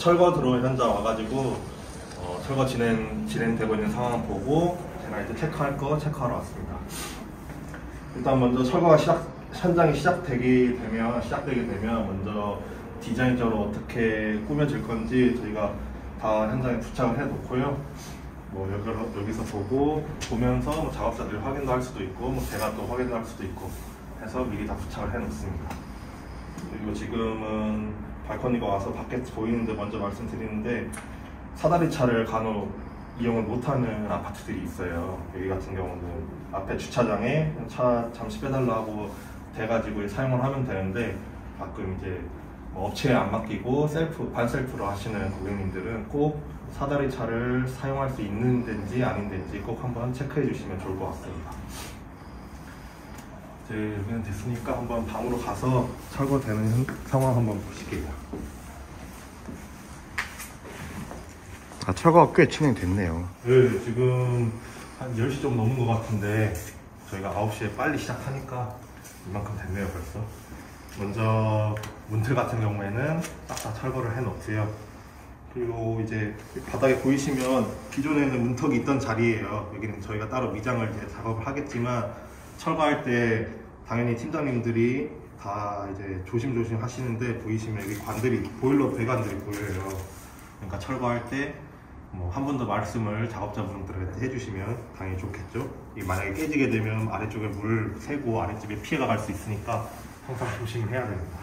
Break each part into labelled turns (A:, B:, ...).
A: 철거 들어온 현장 와가지고 철거 진행되고 있는 상황 보고 제가 이제 체크할 거 체크하러 왔습니다. 일단 먼저 철거가 현장이 시작되게 되면 먼저 디자인적으로 어떻게 꾸며질 건지 저희가 다 현장에 부착을 해 놓고요. 뭐 여기서 보면서 뭐 작업자들이 확인도 할 수도 있고 뭐 제가 또 확인도 할 수도 있고 해서 미리 다 부착을 해 놓습니다. 그리고 지금은 발코니가 와서 밖에 보이는데 먼저 말씀드리는데 사다리 차를 간혹 이용을 못하는 아파트들이 있어요. 여기 같은 경우는 앞에 주차장에 차 잠시 빼달라고 돼가지고 사용을 하면 되는데 가끔 이제 뭐 업체에 안 맡기고 반셀프로 하시는 고객님들은 꼭 사다리 차를 사용할 수 있는 데인지 아닌 데인지 꼭 한번 체크해 주시면 좋을 것 같습니다. 이제 여기는 됐으니까 한번 방으로 가서 철거되는 상황 한번 보실게요.
B: 철거가 꽤 진행됐네요.
A: 네, 지금 한 10시 좀 넘은 것 같은데 저희가 9시에 빨리 시작하니까 이만큼 됐네요 벌써. 먼저 문틀 같은 경우에는 딱 다 철거를 해 놓고요. 그리고 이제 바닥에 보이시면 기존에는 문턱이 있던 자리예요. 여기는 저희가 따로 미장을 이제 작업을 하겠지만 철거할 때 당연히 팀장님들이 다 이제 조심조심 하시는데 보이시면 여기 관들이 보일러 배관들이 보여요. 그러니까 철거할 때 뭐 한 번 더 말씀을 작업자분들한테 해주시면 당연히 좋겠죠. 이 만약에 깨지게 되면 아래쪽에 물 새고 아래쪽에 피해가 갈 수 있으니까 항상 조심해야 됩니다.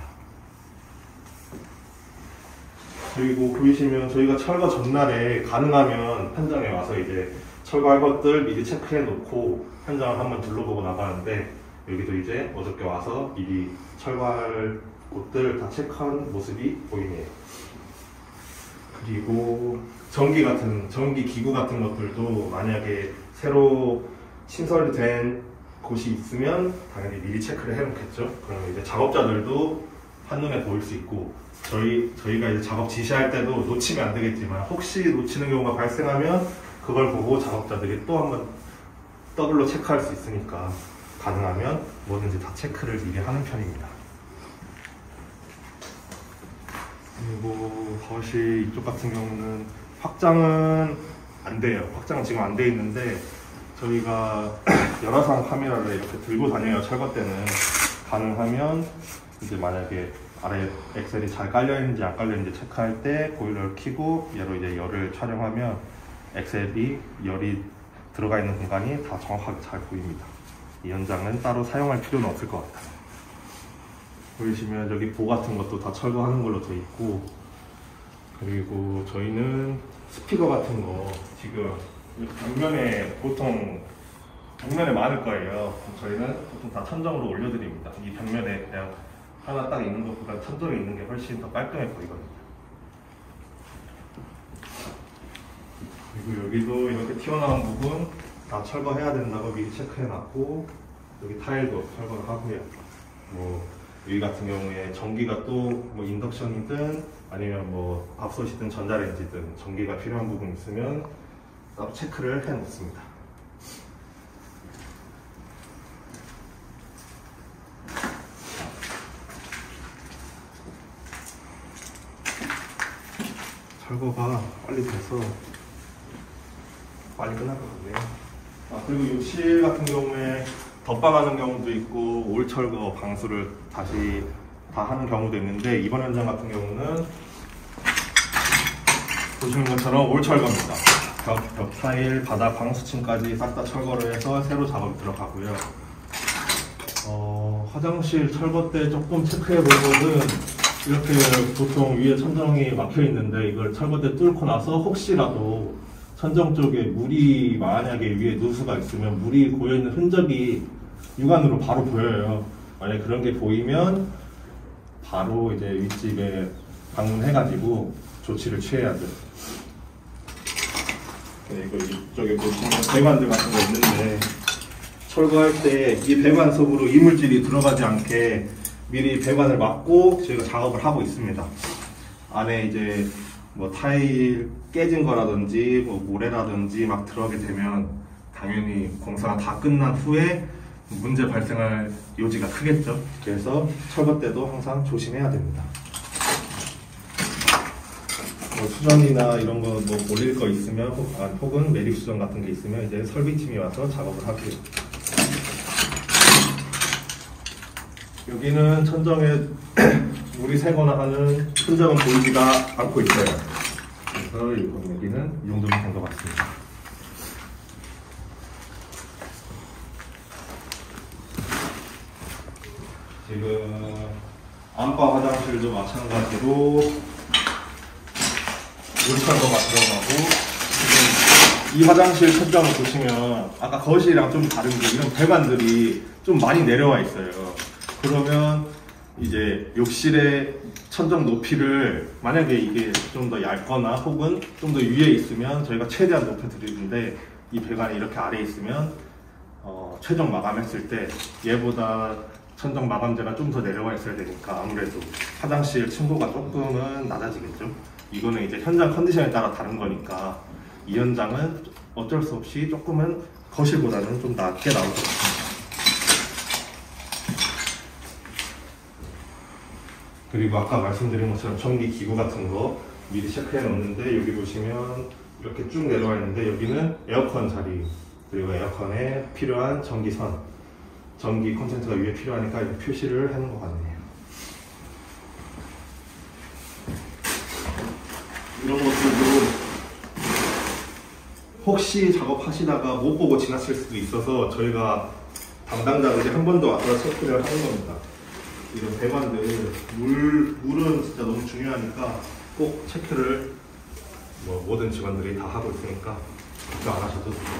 A: 그리고 보이시면 저희가 철거 전날에 가능하면 현장에 와서 이제 철거할 것들 미리 체크해 놓고 현장을 한번 둘러보고 나가는데 여기도 이제 어저께 와서 미리 철거할 곳들 다 체크한 모습이 보이네요. 그리고 전기 기구 같은 것들도 만약에 새로 신설된 곳이 있으면 당연히 미리 체크를 해 놓겠죠. 그러면 이제 작업자들도 한눈에 보일 수 있고 저희가 이제 작업 지시할 때도 놓치면 안 되겠지만 혹시 놓치는 경우가 발생하면 그걸 보고 작업자들이 또 한번 더블로 체크할 수 있으니까 가능하면 뭐든지 다 체크를 미리 하는 편입니다. 그리고 거실 이쪽 같은 경우는 확장은 안 돼요. 확장은 지금 안 돼 있는데 저희가 열화상 카메라를 이렇게 들고 다녀요. 철거 때는 가능하면 이제 만약에 아래 엑셀이 잘 깔려 있는지 안 깔려 있는지 체크할 때 보일러를 켜고 얘로 이제 열을 촬영하면 엑셀이 열이 들어가 있는 공간이 다 정확하게 잘 보입니다. 이 현장은 따로 사용할 필요는 없을 것 같아요. 보이시면 여기 보 같은 것도 다 철거하는 걸로 돼 있고, 그리고 저희는 스피커 같은 거 지금 벽면에 많을 거예요. 저희는 보통 다 천정으로 올려드립니다. 이 벽면에 그냥 하나 딱 있는 것보다 천정에 있는 게 훨씬 더 깔끔해 보이거든요. 그리고 여기도 이렇게 튀어나온 부분 다 철거해야 된다고 미리 체크해놨고, 여기 타일도 철거를 하고요. 여기 같은 경우에 전기가 또 뭐 인덕션이든 아니면 뭐 밥솥이든 전자레인지든 전기가 필요한 부분 있으면 따로 체크를 해 놓습니다. 철거가 빨리 돼서 빨리 끝날 것 같네요. 그리고 욕실 같은 경우에 덧방하는 경우도 있고 올 철거 방수를 다시 다 하는 경우도 있는데, 이번 현장 같은 경우는 보시는 것처럼 올 철거입니다. 벽 타일, 바닥 방수층까지 싹 다 철거를 해서 새로 작업이 들어가고요. 화장실 철거 때 조금 체크해 볼 것은, 이렇게 보통 위에 천정이 막혀 있는데 이걸 철거 때 뚫고 나서 혹시라도 천정 쪽에 물이 만약에 위에 누수가 있으면 물이 고여있는 흔적이 육안으로 바로 보여요. 만약에 그런 게 보이면 바로 이제 윗집에 방문해가지고 조치를 취해야죠. 그리고 이쪽에 보시면 배관들 같은 거 있는데, 철거할 때 이 배관 속으로 이물질이 들어가지 않게 미리 배관을 막고 저희가 작업을 하고 있습니다. 안에 이제 뭐 타일 깨진 거라든지 뭐 모래라든지 막 들어가게 되면 당연히 공사가 다 끝난 후에 문제 발생할 여지가 크겠죠. 그래서 철거 때도 항상 조심해야 됩니다. 뭐 수전이나 이런 거 뭐 올릴 거 있으면 혹은 매립 수전 같은 게 있으면 이제 설비팀이 와서 작업을 하고요. 여기는 천정에 물이 새거나 하는 흔적은 보이지가 않고 있어요. 그래서 여기는 이 정도면 된 것 같습니다. 지금 안방 화장실도 마찬가지로 물창고가 들어가고, 지금 이 화장실 천장을 보시면 아까 거실이랑 좀 다른 게 이런 배관들이 좀 많이 내려와 있어요. 그러면 이제 욕실의 천정 높이를 만약에 이게 좀 더 얇거나 혹은 좀 더 위에 있으면 저희가 최대한 높여드리는데, 이 배관이 이렇게 아래에 있으면 최종 마감했을 때 얘보다 천정 마감재가 좀 더 내려와 있어야 되니까 아무래도 화장실 층고가 조금은 낮아지겠죠. 이거는 이제 현장 컨디션에 따라 다른 거니까 이 현장은 어쩔 수 없이 조금은 거실보다는 좀 낮게 나올 것 같습니다. 그리고 아까 말씀드린 것처럼 전기 기구 같은 거 미리 체크해 놓는데, 여기 보시면 이렇게 쭉 내려와 있는데 여기는 에어컨 자리, 그리고 에어컨에 필요한 전기선, 전기 콘센트가 위에 필요하니까 이렇게 표시를 해놓은 것 같네요. 이런 것들도 혹시 작업하시다가 못 보고 지나칠 수도 있어서 저희가 담당자들이 한 번 더 와서 체크를 하는 겁니다. 이런 배관들, 물은 진짜 너무 중요하니까 꼭 체크를 모든 직원들이 다 하고 있으니까 걱정 안 하셔도 됩니다.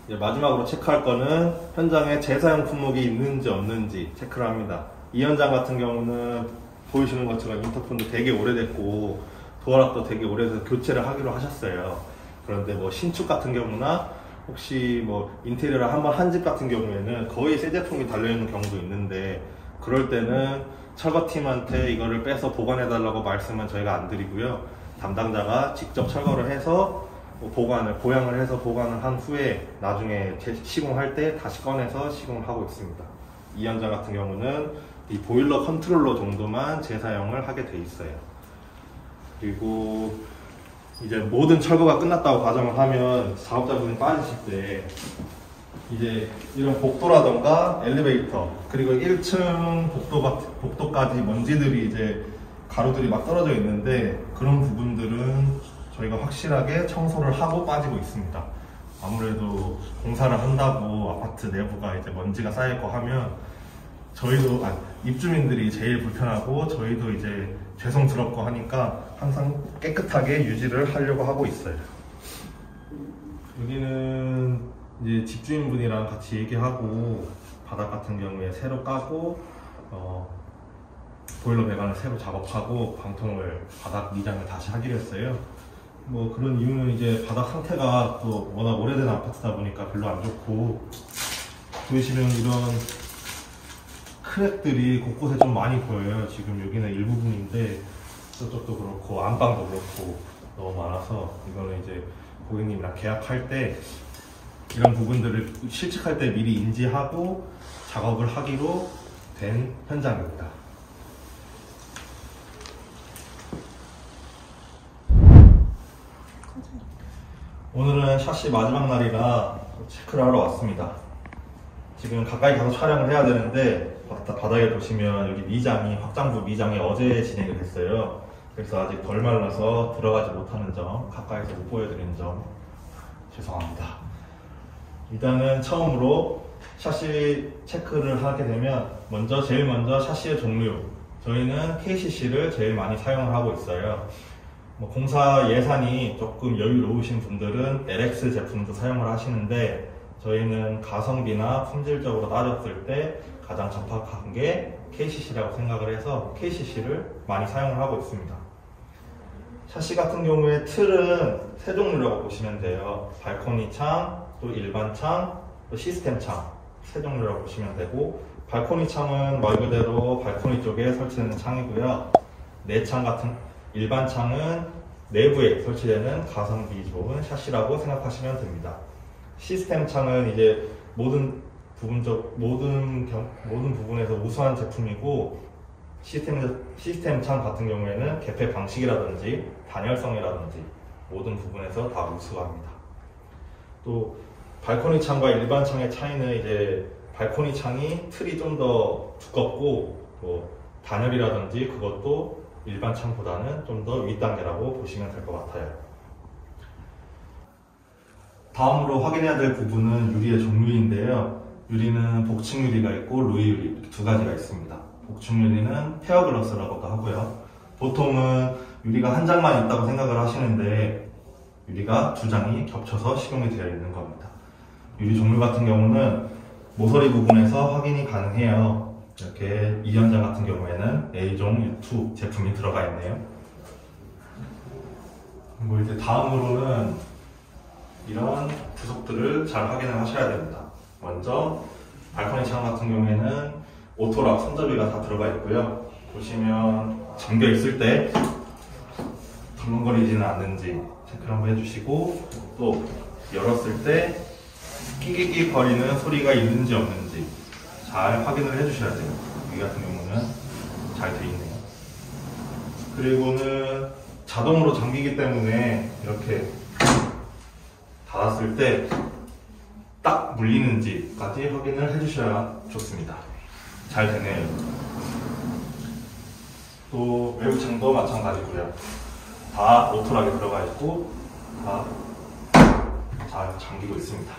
A: 이제 마지막으로 체크할 거는 현장에 재사용 품목이 있는지 없는지 체크를 합니다. 이 현장 같은 경우는 보이시는 것처럼 인터폰도 되게 오래됐고 도어락도 되게 오래돼서 교체를 하기로 하셨어요. 그런데 뭐 신축 같은 경우나 혹시 뭐 인테리어를 한번 한 집 같은 경우에는 거의 새 제품이 달려있는 경우도 있는데, 그럴 때는 철거팀한테 이거를 빼서 보관해 달라고 말씀은 저희가 안 드리고요. 담당자가 직접 철거를 해서 보양을 해서 보관을 한 후에 나중에 시공할 때 다시 꺼내서 시공을 하고 있습니다. 이 현장 같은 경우는 이 보일러 컨트롤러 정도만 재사용을 하게 돼 있어요. 그리고 이제 모든 철거가 끝났다고 가정을 하면 작업자분이 빠지실 때 이제 이런 복도라던가 엘리베이터, 그리고 1층 복도까지 먼지들이 이제 가루들이 막 떨어져 있는데, 그런 부분들은 저희가 확실하게 청소를 하고 빠지고 있습니다. 아무래도 공사를 한다고 아파트 내부가 이제 먼지가 쌓이고 하면 저희도 입주민들이 제일 불편하고 저희도 이제 죄송스럽고 하니까 항상 깨끗하게 유지를 하려고 하고 있어요. 여기는 이제 집주인분이랑 같이 얘기하고 바닥 같은 경우에 새로 까고 보일러 배관을 새로 작업하고 방통을 바닥 미장을 다시 하기로 했어요. 뭐 그런 이유는 이제 바닥 상태가 또 워낙 오래된 아파트다 보니까 별로 안 좋고, 보시면 이런 크랙들이 곳곳에 좀 많이 보여요. 지금 여기는 일부분인데 저쪽도 그렇고 안방도 그렇고 너무 많아서, 이거는 이제 고객님이랑 계약할 때 이런 부분들을 실측할 때 미리 인지하고 작업을 하기로 된 현장입니다. 오늘은 샤시 마지막 날이라 체크를 하러 왔습니다. 지금 가까이 가서 촬영을 해야 되는데 바닥에 보시면 여기 미장이, 확장부 미장이 어제 진행이 됐어요. 그래서 아직 덜 말라서 들어가지 못하는 점, 가까이서 못 보여드리는 점 죄송합니다. 일단은 처음으로 샤시 체크를 하게 되면 제일 먼저 샤시의 종류, 저희는 KCC를 제일 많이 사용을 하고 있어요. 공사 예산이 조금 여유로우신 분들은 LX 제품도 사용을 하시는데, 저희는 가성비나 품질적으로 따졌을 때 가장 적합한 게 KCC라고 생각을 해서 KCC를 많이 사용을 하고 있습니다. 샤시 같은 경우에 틀은 세 종류라고 보시면 돼요. 발코니 창, 또 일반 창, 또 시스템 창, 세 종류라고 보시면 되고, 발코니 창은 말 그대로 발코니 쪽에 설치되는 창이고요. 내창 같은 일반 창은 내부에 설치되는 가성비 좋은 샤시라고 생각하시면 됩니다. 시스템 창은 이제 모든 부분에서 우수한 제품이고, 시스템 창 같은 경우에는 개폐 방식이라든지 단열성이라든지 모든 부분에서 다 우수합니다. 또 발코니 창과 일반 창의 차이는 이제 발코니 창이 틀이 좀 더 두껍고 또 단열이라든지 그것도 일반 창보다는 좀 더 윗단계라고 보시면 될 것 같아요. 다음으로 확인해야 될 부분은 유리의 종류인데요. 유리는 복층 유리가 있고 루이 유리 이렇게 두 가지가 있습니다. 복층 유리는 페어글라스라고도 하고요. 보통은 유리가 한 장만 있다고 생각을 하시는데 유리가 두 장이 겹쳐서 시공이 되어 있는 겁니다. 유리 종류 같은 경우는 모서리 부분에서 확인이 가능해요. 이렇게 이 현장 같은 경우에는 A종 U2 제품이 들어가 있네요. 그리고 이제 다음으로는 이런 부속들을 잘 확인을 하셔야 됩니다. 먼저 발코니 창 같은 경우에는 오토락 손잡이가 다 들어가 있고요. 보시면 잠겨 있을 때 덜렁거리지는 않는지 체크를 한번 해주시고, 또 열었을 때 끼기끼 거리는 소리가 있는지 없는지 잘 확인을 해주셔야 돼요. 여기 같은 경우는 잘 돼 있네요. 그리고는 자동으로 잠기기 때문에 이렇게 닫았을 때 딱 물리는지까지 확인을 해주셔야 좋습니다. 잘 되네요. 또 외부 창도 마찬가지고요. 다 오토락에 들어가 있고 다 잘 잠기고 있습니다.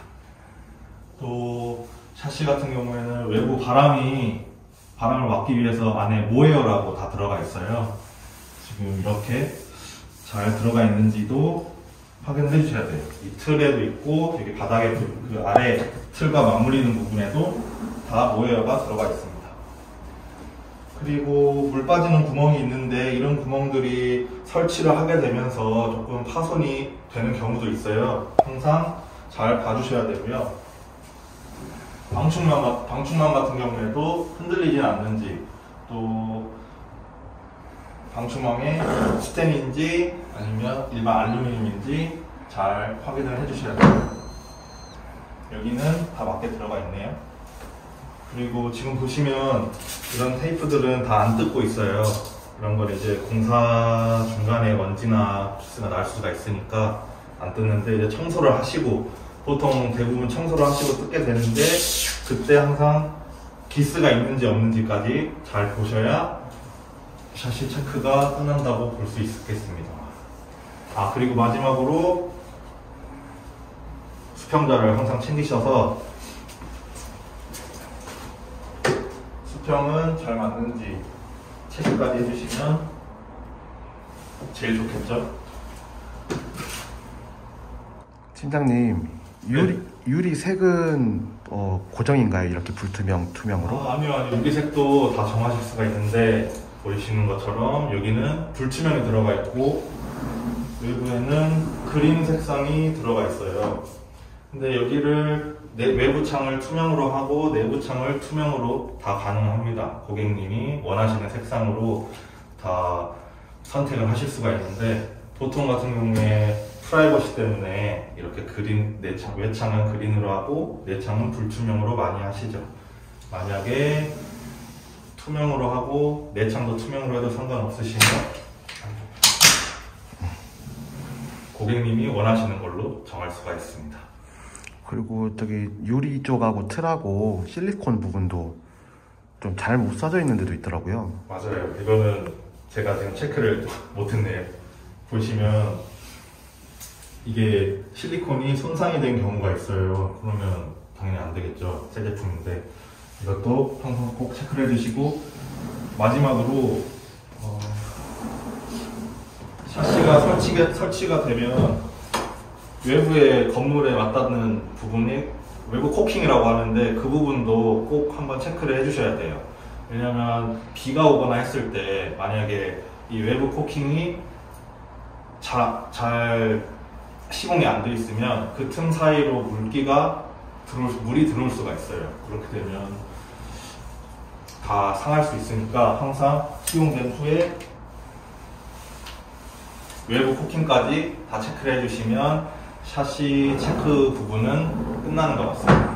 A: 또 샤시 같은 경우에는 외부 바람을 막기 위해서 안에 모에어라고 다 들어가 있어요. 지금 이렇게 잘 들어가 있는지도 확인을 해주셔야 돼요. 이 틀에도 있고 여기 바닥에 그 아래 틀과 맞물리는 부분에도 다 모에어가 들어가 있습니다. 그리고 물 빠지는 구멍이 있는데 이런 구멍들이 설치를 하게 되면서 조금 파손이 되는 경우도 있어요. 항상 잘 봐주셔야 되고요. 방충망 같은 경우에도 흔들리지 않는지, 또 방충망에 스텐인지 아니면 일반 알루미늄인지 잘 확인을 해주셔야 돼요. 여기는 다 맞게 들어가 있네요. 그리고 지금 보시면 이런 테이프들은 다 안 뜯고 있어요. 이런 걸 이제 공사 중간에 먼지나 기스가 날 수가 있으니까 안 뜯는데, 이제 청소를 하시고, 보통 대부분 청소를 하시고 뜯게 되는데 그때 항상 기스가 있는지 없는지까지 잘 보셔야 샤시 체크가 끝난다고 볼 수 있겠습니다. 그리고 마지막으로 수평자를 항상 챙기셔서 수평은 잘 맞는지 체크까지 해주시면 제일 좋겠죠?
B: 팀장님, 유리 색은 고정인가요? 이렇게 투명으로?
A: 아니요. 유리색도 다 정하실 수가 있는데, 보이시는 것처럼 여기는 불투명이 들어가 있고 외부에는 그린 색상이 들어가 있어요. 근데 여기를 외부 창을 투명으로 하고 내부 창을 투명으로 다 가능합니다. 고객님이 원하시는 색상으로 다 선택을 하실 수가 있는데, 보통 같은 경우에 프라이버시 때문에 이렇게 외창은 그린으로 하고 내창은 불투명으로 많이 하시죠. 만약에 투명으로 하고 내창도 투명으로 해도 상관없으시면 고객님이 원하시는 걸로 정할 수가 있습니다.
B: 그리고 저기 유리 쪽하고 틀하고 실리콘 부분도 좀 잘 못 써져 있는 데도 있더라고요.
A: 맞아요. 이거는 제가 지금 체크를 못했네요. 보시면 이게 실리콘이 손상이 된 경우가 있어요. 그러면 당연히 안 되겠죠. 새 제품인데. 이것도 항상 꼭 체크를 해주시고, 마지막으로 샤시가 설치가 되면 외부의 건물에 맞닿는 부분이 외부 코킹이라고 하는데, 그 부분도 꼭 한번 체크를 해주셔야 돼요. 왜냐면 비가 오거나 했을 때 만약에 이 외부 코킹이 잘 시공이 안 돼 있으면 그 틈 사이로 물이 들어올 수가 있어요. 그렇게 되면 다 상할 수 있으니까 항상 시공된 후에 외부 코킹까지 다 체크를 해주시면 샤시 체크 부분은 끝나는 것 같습니다.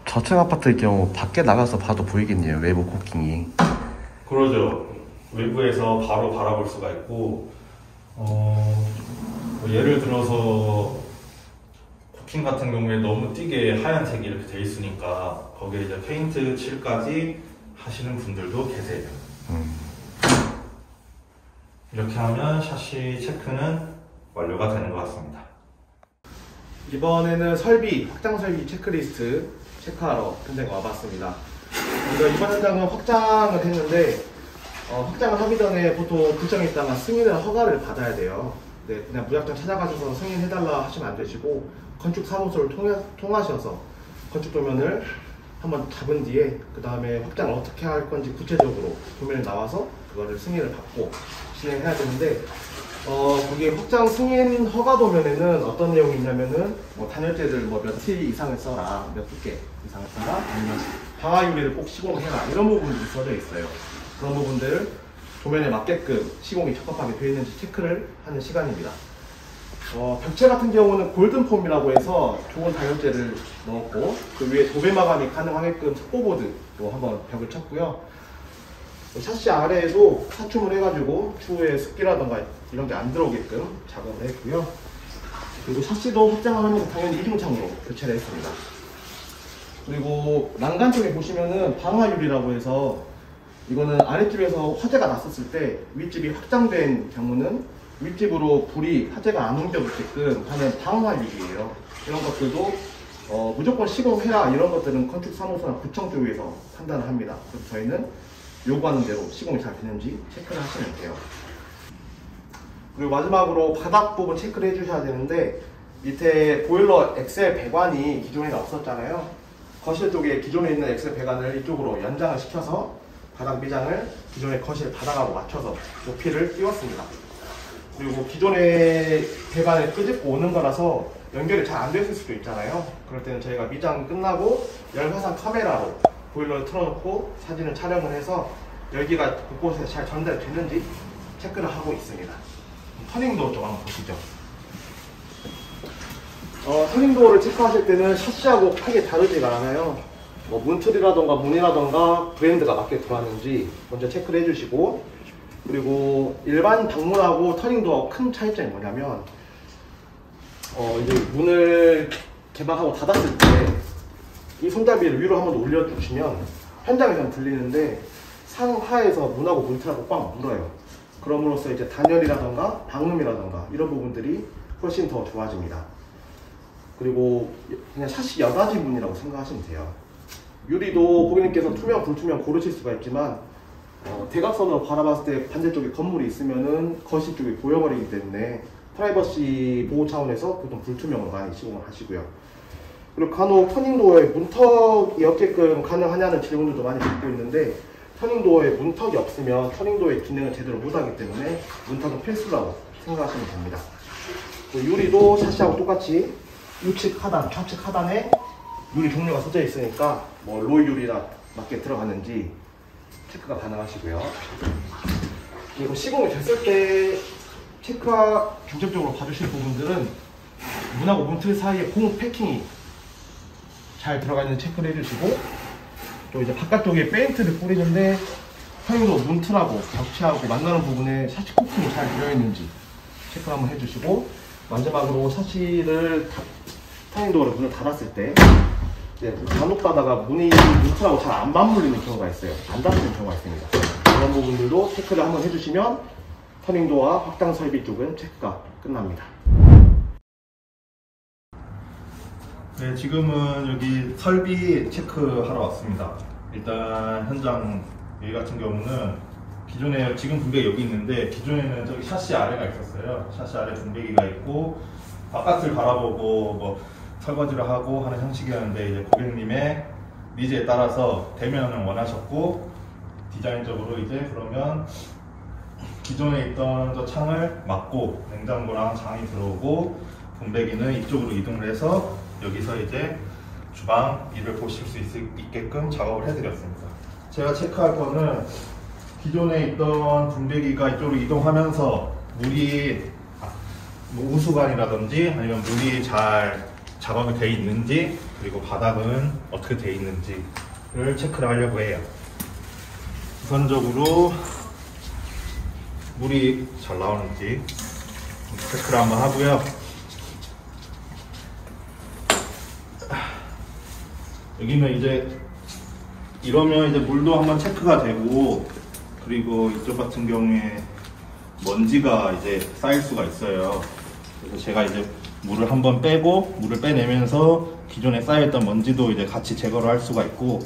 B: 저층 아파트의 경우 밖에 나가서 봐도 보이겠네요, 외부 코킹이.
A: 그러죠.
C: 외부에서 바로 바라볼 수가 있고, 뭐 예를 들어서 코킹 같은 경우에 너무 띄게 하얀색이 이렇게 돼 있으니까 거기에 이제 페인트 칠까지 하시는 분들도 계세요. 이렇게 하면 샤시 체크는 완료가 되는 것 같습니다.
A: 이번에는 설비, 확장 설비 체크리스트 체크하러 현장에 와봤습니다. 이번 현장은 확장을 했는데 확장을 하기 전에 보통 구청에 있다가 승인을 허가를 받아야 돼요. 네, 그냥 무작정 찾아가셔서 승인해달라 하시면 안 되시고 건축사무소를 통하셔서 건축도면을 한번 잡은 뒤에 그 다음에 확장을 어떻게 할 건지 구체적으로 도면에 나와서 그거를 승인을 받고 진행해야 되는데 거기 확장 승인 허가 도면에는 어떤 내용이 있냐면은 뭐 단열재를 뭐 며칠 이상을 써라, 몇 두께 이상을 써라, 아니면 방화 유리를 꼭 시공해라 이런 부분들이 써져 있어요. 그런 부분들을 도면에 맞게끔 시공이 적합하게 되어 있는지 체크를 하는 시간입니다. 벽체 같은 경우는 골든폼이라고 해서 좋은 단열재를 넣었고 그 위에 도배 마감이 가능하게끔 석고보드로 한번 벽을 쳤고요. 샤시 아래에도 사춤을 해가지고 추후에 습기라던가 이런 게 안 들어오게끔 작업을 했고요. 그리고 샤시도 확장을 하면서 당연히 이중창으로 교체를 했습니다. 그리고 난간 쪽에 보시면은 방화유리라고 해서 이거는 아랫집에서 화재가 났었을 때 윗집이 확장된 경우는 윗집으로 불이 화재가 안 옮겨붙게끔 하는 방화유리예요. 이런 것들도 무조건 시공해라 이런 것들은 건축사무소나 구청 쪽에서 판단을 합니다. 그래서 저희는 요구하는 대로 시공이 잘 되는지 체크를 하시면 돼요. 그리고 마지막으로 바닥 부분 체크를 해주셔야 되는데 밑에 보일러 엑셀 배관이 기존에는 없었잖아요. 거실 쪽에 기존에 있는 엑셀 배관을 이쪽으로 연장을 시켜서 바닥 미장을 기존의 거실 바닥하고 맞춰서 높이를 띄웠습니다. 그리고 기존의 배관을 끄집고 오는 거라서 연결이 잘 안 됐을 수도 있잖아요. 그럴 때는 저희가 미장 끝나고 열화상 카메라로 보일러를 틀어놓고 사진을 촬영을 해서 열기가 곳곳에 잘 전달되는지 체크를 하고 있습니다. 터닝도어 좀 한번 보시죠. 터닝도어를 체크하실 때는 샤시하고 크게 다르지가 않아요. 뭐 문틀이라던가 문이라던가 브랜드가 맞게 들어왔는지 먼저 체크를 해주시고, 그리고 일반 방문하고 터닝도어 큰 차이점이 뭐냐면 이제 문을 개방하고 닫았을 때 이 손잡이를 위로 한번 올려주시면 현장에서는 들리는데 상하에서 문하고 문틀하고 꽉 물어요. 그럼으로써 이제 단열이라던가 방음이라던가 이런 부분들이 훨씬 더 좋아집니다. 그리고 그냥 샤시 여닫이 문이라고 생각하시면 돼요. 유리도 고객님께서 투명, 불투명 고르실 수가 있지만 대각선으로 바라봤을 때 반대쪽에 건물이 있으면은 거실 쪽이 보여버리기 때문에 프라이버시 보호 차원에서 보통 불투명으로 많이 시공을 하시고요. 그리고 간혹 터닝도어에 문턱이 없게끔 가능하냐는 질문들도 많이 받고 있는데 터닝도어에 문턱이 없으면 터닝도어의 기능을 제대로 못하기 때문에 문턱은 필수라고 생각하시면 됩니다. 유리도 샤시하고 똑같이 우측 하단, 좌측 하단에 유리 종류가 써져 있으니까 뭐 로이 유리라 맞게 들어가는지 체크가 가능하시고요. 그리고 시공이 됐을 때 체크가 중점적으로 봐주실 부분들은 문하고 문틀 사이에 공 패킹이 잘 들어가 있는 체크를 해주시고, 또 이제 바깥쪽에 페인트를 뿌리는데 터닝도 문틀하고 벽체하고 만나는 부분에 샤시 코팅이 잘 되어 있는지 체크 한번 해주시고, 마지막으로 샤시를 터닝도어를 문을 닫았을 때 간혹 가다가 문틀하고 잘 안 맞물리는 경우가 있어요. 안 닫히는 경우가 있습니다. 그런 부분들도 체크를 한번 해주시면 터닝도어와 확장 설비 쪽은 체크가 끝납니다.
C: 네, 지금은 여기 설비 체크하러 왔습니다. 일단 현장 여기 같은 경우는 기존에 지금 분배기 여기 있는데 기존에는 저기 샤시 아래가 있었어요. 샤시 아래 분배기가 있고 바깥을 바라보고 뭐 설거지를 하고 하는 형식이었는데 이제 고객님의 니즈에 따라서 대면을 원하셨고 디자인적으로 이제 그러면 기존에 있던 저 창을 막고 냉장고랑 장이 들어오고 분배기는 이쪽으로 이동을 해서 여기서 이제 주방 일을 보실 수 있게끔 작업을 해드렸습니다. 제가 체크할 거는 기존에 있던 분배기가 이쪽으로 이동하면서 물이 뭐 우수관이라든지 아니면 물이 잘 작업이 되어 있는지, 그리고 바닥은 어떻게 되어 있는지를 체크를 하려고 해요. 우선적으로 물이 잘 나오는지 체크를 한번 하고요. 여기는 이제 이러면 이제 물도 한번 체크가 되고, 그리고 이쪽 같은 경우에 먼지가 이제 쌓일 수가 있어요. 그래서 제가 이제 물을 한번 빼고, 물을 빼내면서 기존에 쌓여있던 먼지도 이제 같이 제거를 할 수가 있고,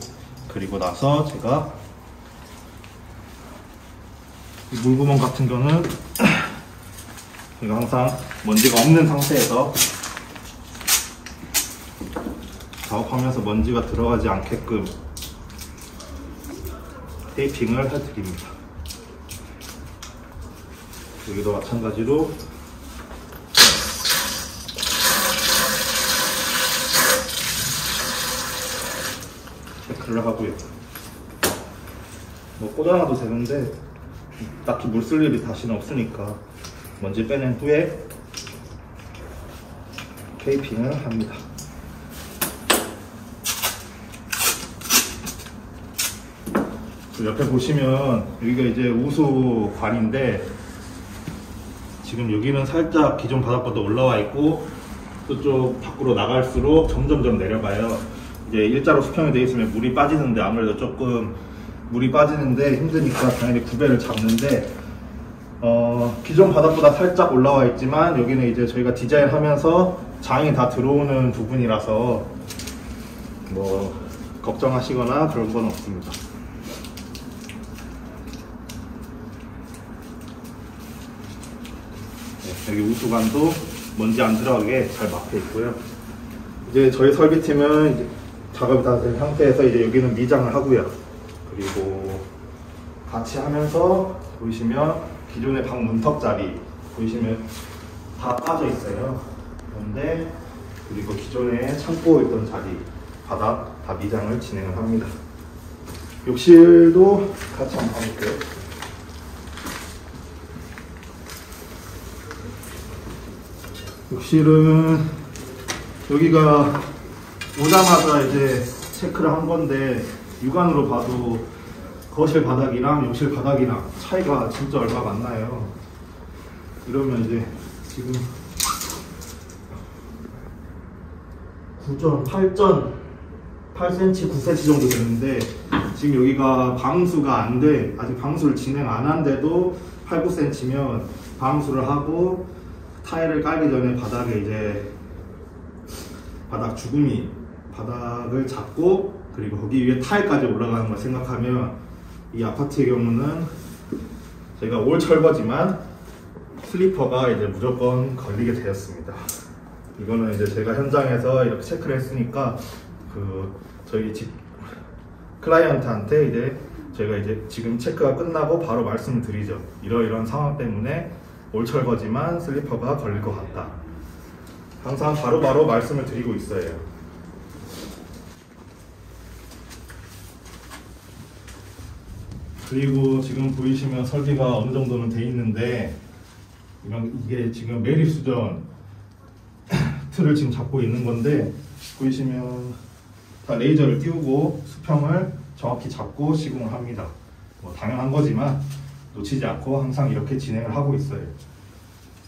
C: 그리고 나서 제가 이 물구멍 같은 경우는 제가 항상 먼지가 없는 상태에서 작업하면서 먼지가 들어가지 않게끔 테이핑을 해드립니다. 여기도 마찬가지로 체크를 하고요. 뭐 꽂아놔도 되는데 딱히 물 쓸 일이 다시는 없으니까 먼지 빼낸 후에 테이핑을 합니다. 옆에 보시면 여기가 이제 우수관인데, 지금 여기는 살짝 기존 바닥보다 올라와 있고, 또좀 밖으로 나갈수록 점점점 내려가요. 이제 일자로 수평이 되어 있으면 물이 빠지는데, 아무래도 조금 물이 빠지는데 힘드니까 당연히 구배를 잡는데, 기존 바닥보다 살짝 올라와 있지만 여기는 이제 저희가 디자인하면서 장이 다 들어오는 부분이라서 뭐 걱정하시거나 그런 건 없습니다. 여기 우수관도 먼지 안 들어가게 잘 막혀 있고요. 이제 저희 설비팀은 이제 작업이 다 된 상태에서 이제 여기는 미장을 하고요. 그리고 같이 하면서 보시면 기존의 방 문턱 자리 보시면 다 빠져 있어요. 그런데 그리고 기존에 창고에 있던 자리 바닥 다 미장을 진행을 합니다. 욕실도 같이 한번 가볼게요. 욕실은 여기가 오자마자 이제 체크를 한 건데, 육안으로 봐도 거실 바닥이랑 욕실 바닥이랑 차이가 진짜 얼마가 안 나요. 이러면 이제 지금 8cm, 9cm 정도 되는데, 지금 여기가 방수가 안 돼, 아직 방수를 진행 안 한데도 8, 9cm면 방수를 하고 타일을 깔기 전에 바닥에 이제 바닥 주구미 바닥을 잡고, 그리고 거기 위에 타일까지 올라가는 걸 생각하면 이 아파트의 경우는 제가 올 철거지만 슬리퍼가 이제 무조건 걸리게 되었습니다. 이거는 이제 제가 현장에서 이렇게 체크를 했으니까 저희 집 클라이언트한테 이제 제가 이제 지금 체크가 끝나고 바로 말씀을 드리죠. 이러이러한 상황 때문에 올 철거지만 슬리퍼가 걸릴 것 같다. 항상 바로바로 말씀을 드리고 있어요. 그리고 지금 보이시면 설비가 어느 정도는 돼 있는데, 이게 지금 매립 수전 틀을 지금 잡고 있는 건데, 보이시면 다 레이저를 띄우고 수평을 정확히 잡고 시공을 합니다. 뭐 당연한 거지만 놓치지 않고 항상 이렇게 진행을 하고 있어요.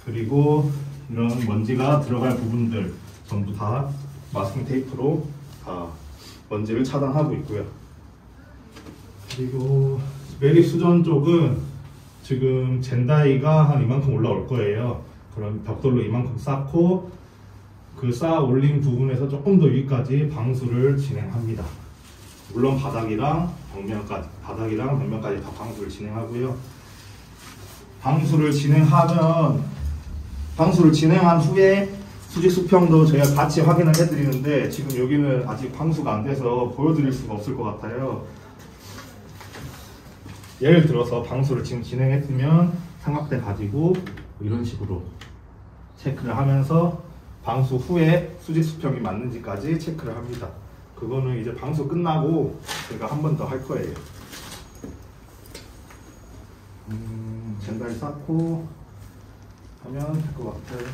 C: 그리고 이런 먼지가 들어갈 부분들 전부 다 마스킹 테이프로 다 먼지를 차단하고 있고요. 그리고 매립 수전 쪽은 지금 젠다이가 한 이만큼 올라올 거예요. 그럼 벽돌로 이만큼 쌓고, 그 쌓아 올린 부분에서 조금 더 위까지 방수를 진행합니다. 물론 바닥이랑 벽면까지 다 방수를 진행하고요. 방수를 진행한 후에 수직 수평도 저희가 같이 확인을 해드리는데, 지금 여기는 아직 방수가 안 돼서 보여드릴 수가 없을 것 같아요. 예를 들어서 방수를 지금 진행했으면 삼각대 가지고 이런 식으로 체크를 하면서 방수 후에 수직 수평이 맞는지까지 체크를 합니다. 그거는 이제 방수 끝나고 제가 한 번 더 할 거예요. 젠다이 쌓고 하면 될 것 같아요.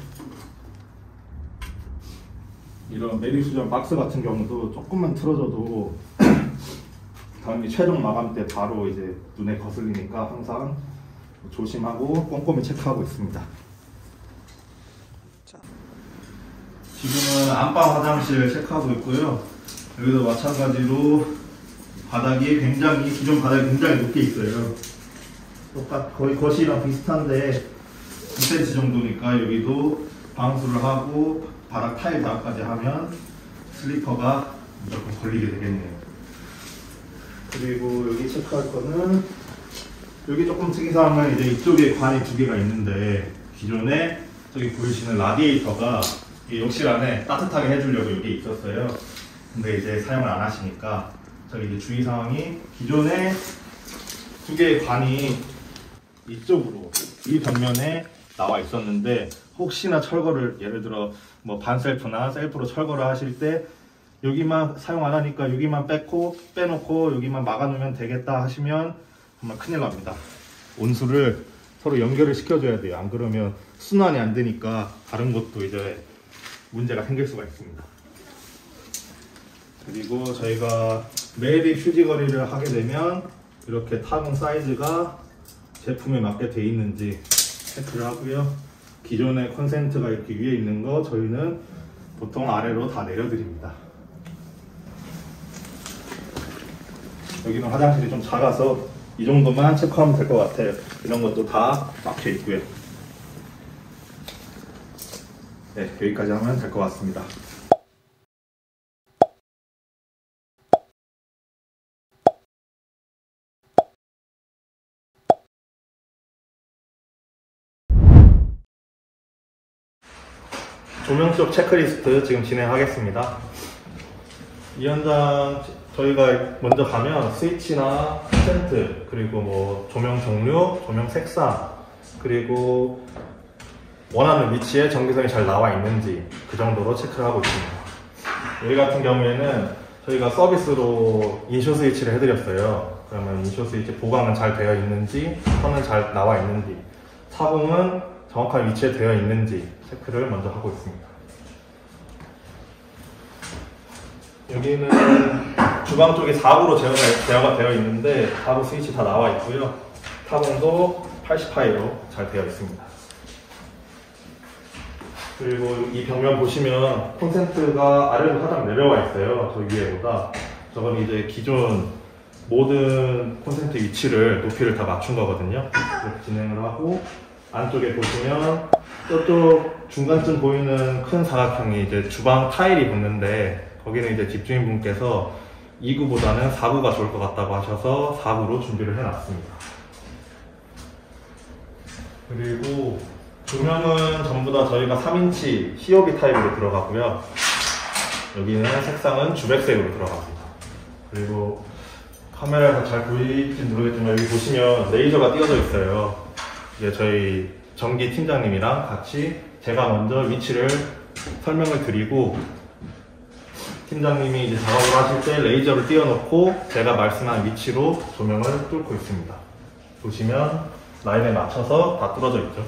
C: 이런 매립 수전 박스 같은 경우도 조금만 틀어져도 다음에 최종 마감 때 바로 이제 눈에 거슬리니까 항상 조심하고 꼼꼼히 체크하고 있습니다. 지금은 안방 화장실 체크하고 있고요. 여기도 마찬가지로 바닥이 굉장히, 기존 바닥이 굉장히 높게 있어요. 거의 거실이랑 비슷한데 2cm 정도니까 여기도 방수를 하고 바닥 타일 작업까지 하면 슬리퍼가 무조건 걸리게 되겠네요. 그리고 여기 체크할 거는, 여기 조금 특이사항은 이제 이쪽에 관이 2개가 있는데, 기존에 저기 보이시는 라디에이터가 이 욕실 안에 따뜻하게 해주려고 여기 있었어요. 근데 이제 사용을 안 하시니까 저기 이제 주의사항이, 기존에 2개의 관이 이쪽으로 이 벽면에 나와 있었는데, 혹시나 철거를, 예를 들어 뭐 반셀프나 셀프로 철거를 하실 때 여기만 사용 안 하니까 여기만 빼놓고 여기만 막아놓으면 되겠다 하시면 정말 큰일 납니다. 온수를 서로 연결을 시켜줘야 돼요. 안 그러면 순환이 안 되니까 다른 것도 이제 문제가 생길 수가 있습니다. 그리고 저희가 매립 휴지거리를 하게 되면 이렇게 타공 사이즈가 제품에 맞게 돼 있는지 체크를 하고요. 기존의 콘센트가 이렇게 위에 있는 거 저희는 보통 아래로 다 내려드립니다. 여기는 화장실이 좀 작아서 이 정도만 체크하면 될 것 같아요. 이런 것도 다 막혀 있고요. 네, 여기까지 하면 될 것 같습니다. 조명 쪽 체크리스트 지금 진행하겠습니다. 이 현장 저희가 먼저 가면 스위치나 콘센트, 그리고 뭐 조명 종류, 조명 색상, 그리고 원하는 위치에 전기선이 잘 나와 있는지 그 정도로 체크를 하고 있습니다. 여기 같은 경우에는 저희가 서비스로 인쇼 스위치를 해드렸어요. 그러면 인쇼 스위치 보강은 잘 되어 있는지, 선은 잘 나와 있는지, 타공은 정확한 위치에 되어 있는지 체크를 먼저 하고 있습니다. 여기는 주방 쪽이 4구로 제어가 되어 있는데 4구 스위치 다 나와 있고요. 타공도 80파이로 잘 되어 있습니다. 그리고 이 벽면 보시면 콘센트가 아래로 살짝 내려와 있어요. 저 위에보다. 저건 이제 기존 모든 콘센트 위치를, 높이를 다 맞춘 거거든요. 이렇게 진행을 하고, 안쪽에 보시면 저쪽 중간쯤 보이는 큰 사각형이 이제 주방 타일이 붙는데, 거기는 이제 집주인분께서 2구보다는 4구가 좋을 것 같다고 하셔서 4구로 준비를 해놨습니다. 그리고 조명은 전부 다 저희가 3인치 COB 타입으로 들어가고요. 여기는 색상은 주백색으로 들어갑니다. 그리고 카메라에서 잘 보일지 모르겠지만 여기 보시면 레이저가 띄어져 있어요. 이제 저희 전기 팀장님이랑 같이 제가 먼저 위치를 설명을 드리고, 팀장님이 이제 작업을 하실 때 레이저를 띄워놓고 제가 말씀한 위치로 조명을 뚫고 있습니다. 보시면 라인에 맞춰서 다 뚫어져 있죠.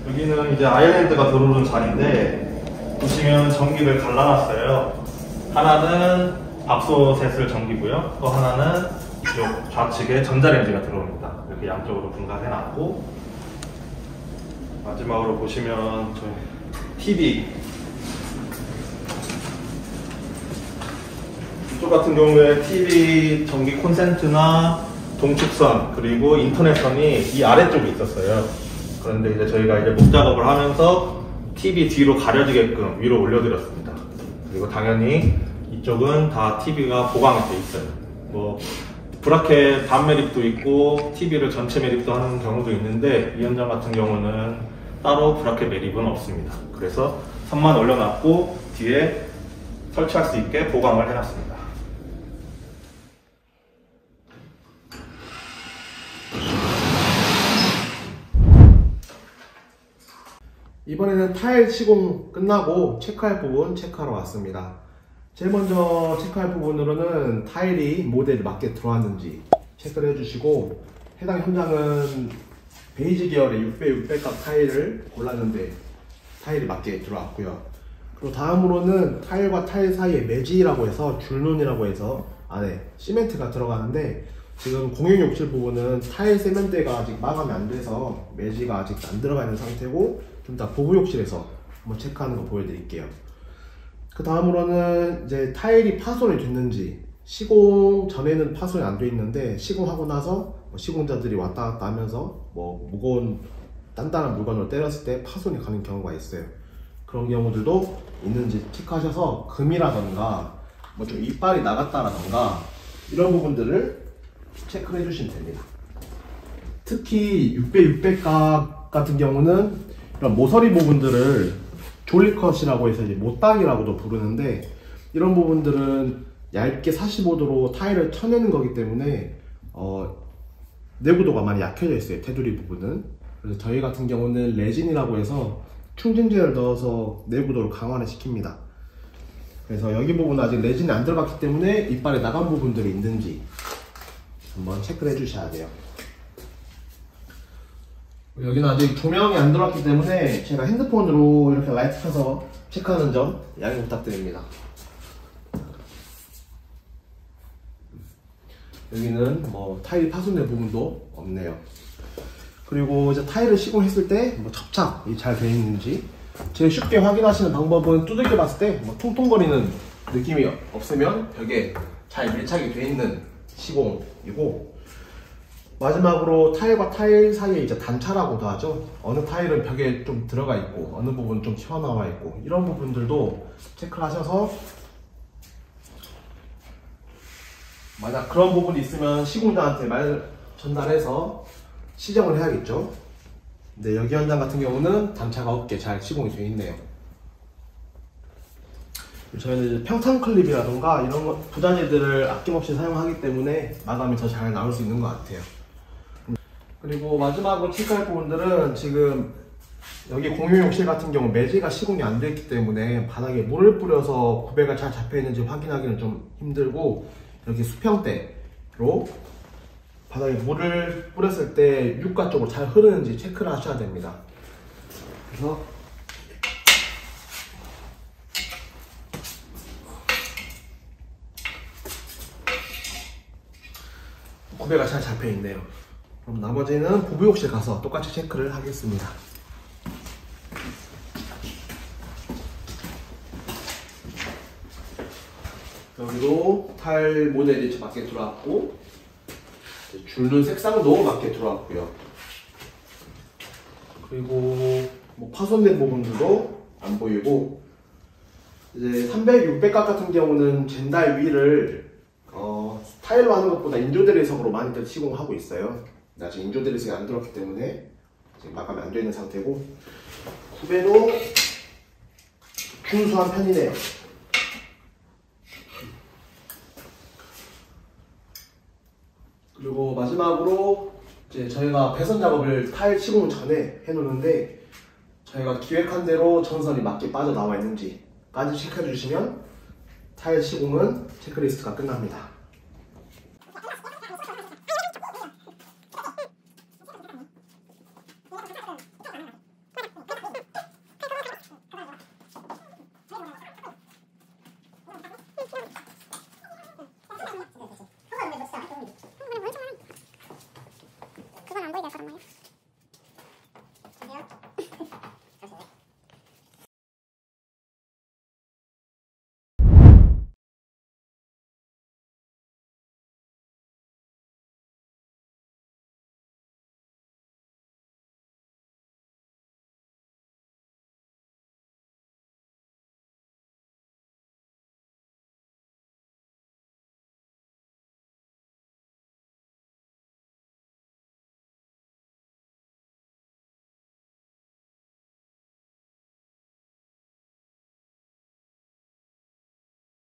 C: 여기는 이제 아일랜드가 들어오는 자리인데, 보시면 전기를 갈라놨어요. 하나는 압소셋을 전기고요. 또 하나는 이쪽 좌측에 전자레인지가 들어옵니다. 이렇게 양쪽으로 분간해놨고, 마지막으로 보시면 저희 TV, 이쪽 같은 경우에 TV 전기 콘센트나 동축선, 그리고 인터넷선이 이 아래쪽에 있었어요. 그런데 이제 저희가 이제 목 작업을 하면서 TV 뒤로 가려지게끔 위로 올려드렸습니다. 그리고 당연히 이쪽은 다 TV가 보강이 돼 있어요. 뭐 브라켓 반 매립도 있고 TV를 전체 매립도 하는 경우도 있는데, 이 현장 같은 경우는 따로 브라켓 매립은 없습니다. 그래서 선만 올려놨고 뒤에 설치할 수 있게 보강을 해놨습니다.
B: 이번에는 타일 시공 끝나고 체크할 부분 체크하러 왔습니다. 제일 먼저 체크할 부분으로는 타일이 모델에 맞게 들어왔는지 체크를 해주시고, 해당 현장은 베이지 계열의 6x600값 타일을 골랐는데 타일이 맞게 들어왔고요. 그리고 다음으로는 타일과 타일 사이에 매지라고 해서 줄눈이라고 해서 안에 시멘트가 들어가는데, 지금 공용 욕실 부분은 타일 세면대가 아직 마감이 안 돼서 매지가 아직 안 들어가 있는 상태고, 좀 이따 부부 욕실에서 한번 체크하는 거 보여드릴게요. 그 다음으로는 이제 타일이 파손이 됐는지, 시공 전에는 파손이 안 돼 있는데 시공하고 나서 시공자들이 왔다 갔다 하면서 무거운 단단한 물건으로 때렸을 때 파손이 가는 경우가 있어요. 그런 경우들도 있는지 체크하셔서 금이라던가 좀 이빨이 나갔다라던가 이런 부분들을 체크를 해주시면 됩니다. 특히 600각 같은 경우는 이런 모서리 부분들을 졸리컷이라고 해서 이제 못닥이라고도 부르는데, 이런 부분들은 얇게 45도로 타일을 쳐내는 거기 때문에 내구도가 많이 약해져 있어요, 테두리 부분은. 그래서 저희 같은 경우는 레진이라고 해서 충진제를 넣어서 내구도를 강화를 시킵니다. 그래서 여기 부분은 아직 레진이 안 들어갔기 때문에 이빨에 나간 부분들이 있는지 한번 체크를 해주셔야 돼요. 여기는 아직 조명이 안 들어왔기 때문에 제가 핸드폰으로 이렇게 라이트 켜서 체크하는 점 양해 부탁드립니다. 여기는 타일이 파손된 부분도 없네요. 그리고 이제 타일을 시공했을 때 접착이 잘 되어 있는지 제일 쉽게 확인하시는 방법은 두들겨 봤을 때 통통거리는 느낌이 없으면 벽에 잘 밀착이 되어 있는 시공이고, 마지막으로 타일과 타일 사이에 이제 단차라고도 하죠. 어느 타일은 벽에 좀 들어가 있고 어느 부분은 좀 튀어나와 있고, 이런 부분들도 체크를 하셔서 만약 그런 부분이 있으면 시공자한테 말 전달해서 시정을 해야겠죠. 근데 여기 현장 같은 경우는 단차가 없게 잘 시공이 되어 있네요. 저희는 이제 평탄 클립이라던가 이런 부자재들을 아낌없이 사용하기 때문에 마감이 더 잘 나올 수 있는 것 같아요. 그리고 마지막으로 체크할 부분들은, 지금 여기 공용 욕실 같은 경우 매지가 시공이 안 됐기 때문에 바닥에 물을 뿌려서 구배가 잘 잡혀 있는지 확인하기는 좀 힘들고, 여기 수평대로 바닥에 물을 뿌렸을 때 육가 쪽으로 잘 흐르는지 체크를 하셔야 됩니다. 그래서 구배가 잘 잡혀 있네요. 그럼 나머지는 부부욕실 가서 똑같이 체크를 하겠습니다. 여기도 타일 모델이 맞게 들어왔고, 줄눈 색상도 맞게 들어왔고요. 그리고 파손된 부분들도 안 보이고, 이제 300, 600각 같은 경우는 젠달 위를 타일로 하는 것보다 인조대리석으로 많이들 시공하고 있어요. 아직 인조대리석이 안 들어왔기 때문에 지금 마감이 안 되어 있는 상태고, 구배도 준수한 편이네요. 그리고 마지막으로 이제 저희가 배선 작업을 타일 시공 전에 해놓는데, 저희가 기획한 대로 전선이 맞게 빠져나와 있는지까지 체크해 주시면 타일 시공은 체크리스트가 끝납니다.
D: 그건 안 보이게 해서 그런 거예요?